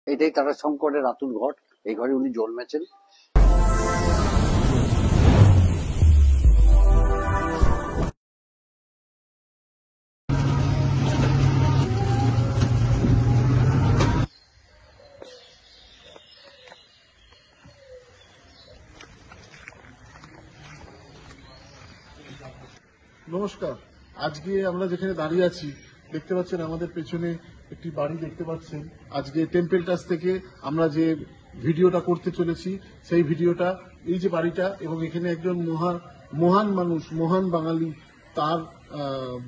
এটাই তারাশঙ্করের আতুর ঘর। এই ঘরে উনি জন্মেছেন। নমস্কার। আজকে আমরা যেখানে দাঁড়িয়ে আছি দেখতে পাচ্ছেন আমাদের পেছনে একটি বাড়ি দেখতে পাচ্ছেন। আজকে টেম্পল টাচ থেকে আমরা যে ভিডিওটা করতে চলেছি সেই ভিডিওটা এই যে বাড়িটা, এবং এখানে একজন মহান মানুষ, মহান বাঙালি, তার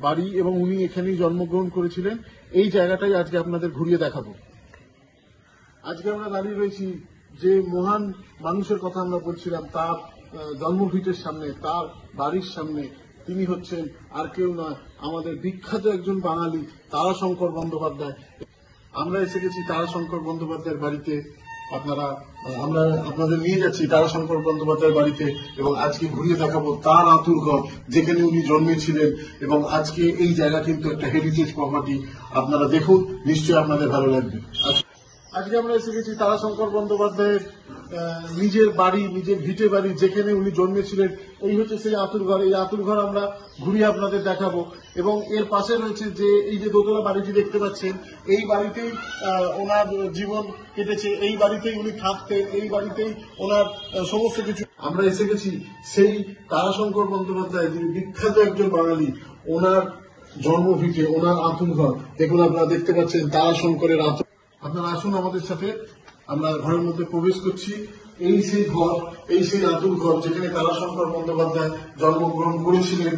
বাড়ি, এবং উনি এখানেই জন্মগ্রহণ করেছিলেন। এই জায়গাটাই আজকে আপনাদের ঘুরিয়ে দেখাবো। আজকে আমরা দাঁড়িয়ে রয়েছি যে মহান মানুষের কথা আমরা বলছিলাম, তার জন্মভিটের সামনে, তার বাড়ির সামনে। তিনি হচ্ছেন আর কেউ নয়, আমাদের বিখ্যাত একজন বাঙালি তারাশঙ্কর বন্দ্যোপাধ্যায়। আমরা এসে গেছি তারাশঙ্কর বন্দ্যোপাধ্যায়ের বাড়িতে। আমরা আপনাদের নিয়ে যাচ্ছি তারাশঙ্কর বন্দ্যোপাধ্যায়ের বাড়িতে, এবং আজকে ঘুরিয়ে দেখাবো তার আতুর ঘর, যেখানে উনি জন্মেছিলেন। এবং আজকে এই জায়গা কিন্তু একটা হেরিটেজ প্রপার্টি। আপনারা দেখুন, নিশ্চয়ই আপনাদের ভালো লাগবে। আজকে আমরা এসে গেছি তারাশঙ্কর বন্দ্যোপাধ্যায়ের নিজের বাড়ি, নিজের ভিটে বাড়ি, যেখানে উনি জন্মেছিলেন। এই হচ্ছে সেই আতুর ঘর। এই আতুর ঘর আমরা ঘুরিয়ে আপনাদের দেখাবো। এবং এর পাশে রয়েছে যে এই যে দোতলা বাড়িটি দেখতে পাচ্ছেন, এই বাড়িতেই ওনার জীবন কেটেছে, এই বাড়িতেই উনি থাকতেন, এই বাড়িতেই ওনার সমস্ত কিছু। আমরা এসে গেছি সেই তারাশঙ্কর বন্দ্যোপাধ্যায়, যিনি বিখ্যাত একজন বাঙালি, ওনার জন্মভিটে, ওনার আতুর ঘর। দেখুন, আপনারা দেখতে পাচ্ছেন তারাশঙ্করের আতুর। আপনারা আসুন আমাদের সাথে, আমরা ঘরের মধ্যে প্রবেশ করছি। এই সেই ঘর, এই সেই আতুর ঘর, যেখানে তারাশঙ্কর বন্দ্যোপাধ্যায় জন্মগ্রহণ করেছিলেন।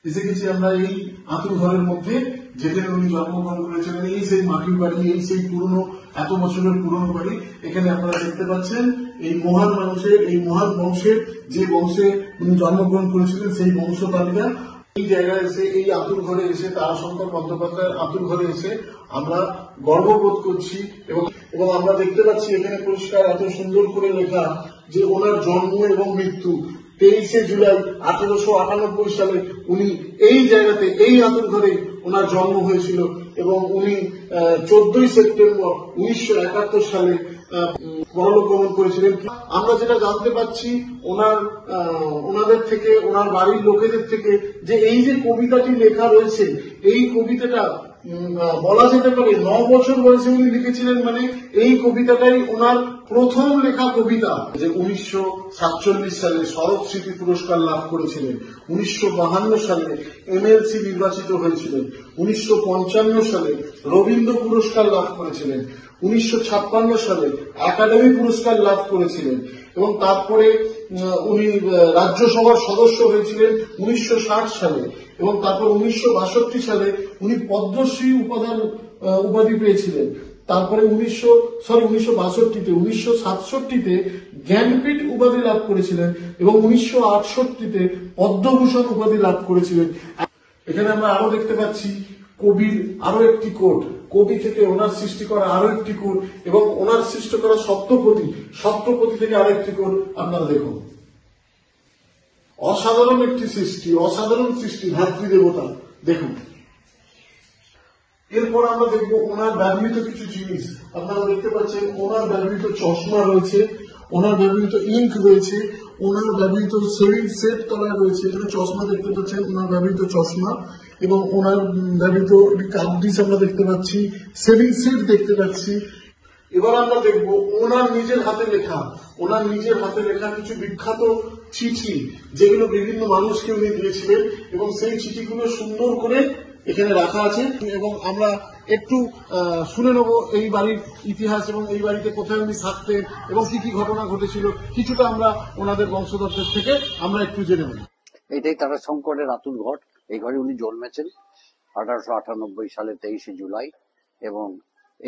এসে গেছি আমরা এই আতুর ঘরের মধ্যে, যেখানে উনি জন্মগ্রহণ করেছিলেন। এই সেই মাটির বাড়ি, এই সেই পুরনো, এত বছরের পুরনো বাড়ি। এখানে আপনারা দেখতে পাচ্ছেন এই মহান মানুষের, এই মহান বংশের, যে বংশে উনি জন্মগ্রহণ করেছিলেন, সেই বংশ তালিকা। এই জায়গায় এসে, এই আতুর ঘরে এসে, তারাশঙ্কর বন্দ্যোপাধ্যায়ের আতুর ঘরে এসে আমরা গর্ববোধ করছি। এবং আমরা দেখতে পাচ্ছি এখানে পরিষ্কার এত সুন্দর করে লেখা যে ওনার জন্ম এবং মৃত্যু 23শে জুলাই 1898 সালে উনি এই জায়গাতে, এই আতুর ঘরে ওনার জন্ম হয়েছিল। এবং উনি 14ই সেপ্টেম্বর 1971 সালে পরলোক গমন করেছিলেন। আমরা যেটা জানতে পাচ্ছি ওনাদের থেকে, ওনার বাড়ির লোকেদের থেকে, যে এই যে কবিতাটি লেখা রয়েছে, এই কবিতাটা বলা যেতে পারে 9 বছর বয়সে উনি লিখেছিলেন। মানে এই কবিতাটাই ওনার প্রথম লেখা কবিতা। যে 1947 সালে শরৎ স্মৃতি পুরস্কার লাভ করেছিলেন, 1952 সালে MLC নির্বাচিত হয়েছিলেন, 1955 সালে রবীন্দ্র পুরস্কার লাভ করেছিলেন, 1956 সালে একাডেমি পুরস্কার লাভ করেছিলেন, এবং তারপরে উনি রাজ্যসভার সদস্য হয়েছিলেন 1960 সালে, এবং তারপর 1962 সালে উনি পদ্মশ্রী উপাধি পেয়েছিলেন। তারপরে 1967 জ্ঞানপীঠ উপাধি লাভ করেছিলেন, এবং 1968 পদ্মভূষণ উপাধি লাভ করেছিলেন। এখানে আমরা আরো দেখতে পাচ্ছি কবির আরো একটি কোট, কবি থেকে ওনার সৃষ্টি করা আরো একটি কোট, এবং ওনার সৃষ্টি করা সপ্তপতি থেকে আরেকটি কোট। আপনারা দেখুন, অসাধারণ একটি সৃষ্টি, অসাধারণ সৃষ্টি, ভাতৃদেবতা। দেখুন, এরপর আমরা দেখবো ওনার ব্যবহৃত কিছু জিনিস। আপনারা দেখতে পাচ্ছেন ওনার ব্যবহৃত চশমা রয়েছে, ওনার ব্যবহৃত ইঙ্ক রয়েছে, ওনার ব্যবহৃত সেভিং সেট তলায় রয়েছে। এখানে চশমা দেখতে পাচ্ছেন, ওনার ব্যবহৃত চশমা, এবং ওনার ব্যবহৃত কাপ ডিশ আমরা দেখতে পাচ্ছি, সেভিং সেট দেখতে পাচ্ছি। এবার আমরা দেখবো ওনার নিজের হাতে লেখা কিছু বিখ্যাত চিঠি, যেগুলো বিভিন্ন মানুষকে উনি দিয়েছিলেন, এবং সেই চিঠিগুলো সুন্দর করে এখানে রাখা আছে। এবং আমরা একটু শুনে নেব এই বাড়ির ইতিহাস, এবং এই বাড়িতে কোথায় উনি থাকতেন, এবং কি কি ঘটনা ঘটেছিল, কিছুটা আমরা ওনাদের বংশধরদের থেকে আমরা একটু জেনে নেব। এটাই তারাশঙ্করের আতুর ঘর। এই ঘরে উনি জন্মেছেন 1898 সালে 23শে জুলাই, এবং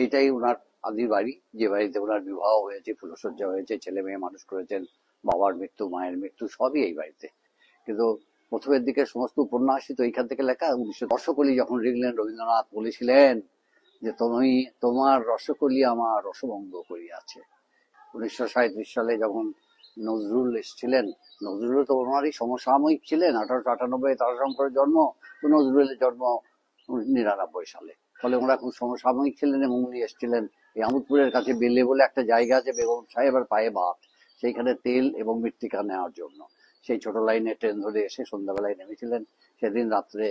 এইটাই ওনার আদি বাড়ি, যে বাড়িতে ওনার বিবাহ হয়েছে, ফুলসজ্জা হয়েছে, ছেলে মেয়ে মানুষ করেছেন, বাবার মৃত্যু, মায়ের মৃত্যু, সবই এই বাড়িতে। কিন্তু প্রথমের দিকে সমস্ত উপন্যাসই তো এইখান থেকে লেখা। 1900 রসকলি যখন লিখলেন, রবীন্দ্রনাথ বলেছিলেন যে তোমার রসকলি আমার রসভঙ্গ করিয়াছে। 1937 সালে যখন নজরুল এসেছিলেন, নজরুল তো ওনারই সমসাময়িক ছিলেন। 1898 তারাশঙ্করের জন্ম, নজরুলের জন্ম 1999 সালে। ফলে ওনারা খুব সমসাময়িক ছিলেন, এবং উনি এসেছিলেন এই আমোদপুরের কাছে বেলে বলে একটা জায়গা আছে, বেগম সাহেবের পায়ে বাত, সেইখানে তেল এবং মৃত্তিকা নেওয়ার জন্য সেই ছোট লাইনে ট্রেন ধরে এসে সন্ধ্যাবেলায় নেমেছিলেন। সেদিন রাত্রে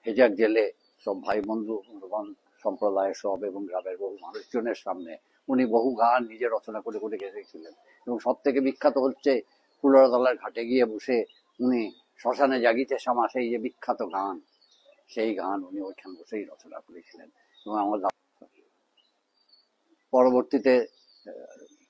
হেজাক জেলে সব ভাই বন্ধু সম্প্রদায়ের সব এবং গ্রামের বহু মানুষজনের সামনে উনি বহু গান নিজে রচনা করে করে গেছিলেন। এবং সব থেকে বিখ্যাত হচ্ছে ফুলরতলার ঘাটে গিয়ে বসে উনি শ্মশানে জাগিতে শ্যামা, সেই যে বিখ্যাত গান, সেই গান উনি ওইখানে বসেই রচনা করেছিলেন। এবং আমার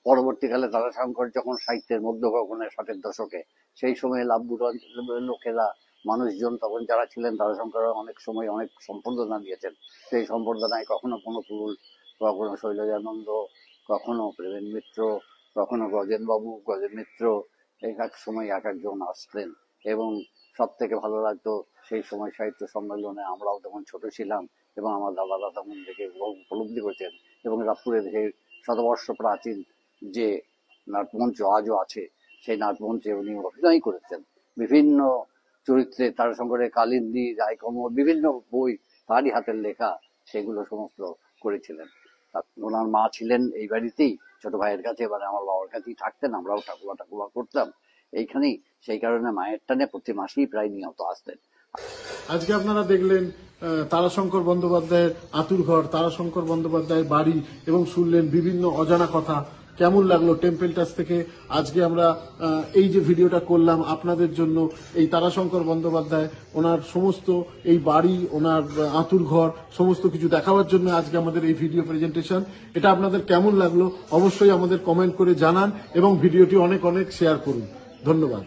পরবর্তীকালে তারাশঙ্কর যখন সাহিত্যের মধ্যগগনের 60-এর দশকে, সেই সময় লাভপুর অঞ্চলের লোকেরা মানুষজন তখন যারা ছিলেন, তারাশঙ্কর অনেক সময় অনেক সম্বর্ধনা দিয়েছেন। সেই সম্বর্ধনায় কখনো পুনঃপুর, কখনো শৈলজানন্দ, কখনো প্রেমেন মিত্র, কখনো গজেন মিত্র, এক এক সময় এক একজন আসতেন। এবং সব থেকে ভালো লাগতো সেই সময় সাহিত্য সম্মেলনে, আমরাও তখন ছোট ছিলাম এবং আমার দাদারা তখন থেকে উপলব্ধি করতেন। এবং রামপুরের সেই শতবর্ষ প্রাচীন যে নাটমঞ্চ আজও আছে, সেই নাটমঞ্চে উনি অভিনয় করেছেন বিভিন্ন চরিত্রে। তারাশঙ্করের কালিন্দী, রায়কমল, বিভিন্ন বই তারই হাতের লেখা, সেগুলো সমস্ত করেছিলেন। ওনার মা ছিলেন এই বাড়িতেই, ছোট ভাইয়ের কাছে, এবারে আমার বাবার কাছেই থাকতেন। আমরাও ঠাকুমা করতাম এইখানেই। সেই কারণে মায়ের টানে প্রতি মাসেই প্রায় নিয়ত আসতেন। আজকে আপনারা দেখলেন তারাশঙ্কর বন্দ্যোপাধ্যায়ের আতুরঘর, তারাশঙ্কর বন্দ্যোপাধ্যায়ের বাড়ি, এবং শুনলেন বিভিন্ন অজানা কথা। কেমন লাগলো টেম্পল টাচ থেকে আজকে আমরা এই যে ভিডিওটা করলাম আপনাদের জন্য, এই তারাশঙ্কর বন্দ্যোপাধ্যায় ওনার সমস্ত এই বাড়ি, ওনার আতুরঘর সমস্ত কিছু দেখাবার জন্য আজকে আমাদের এই ভিডিও প্রেজেন্টেশন। এটা আপনাদের কেমন লাগলো অবশ্যই আমাদের কমেন্ট করে জানান এবং ভিডিওটি অনেক অনেক শেয়ার করুন। ধন্যবাদ।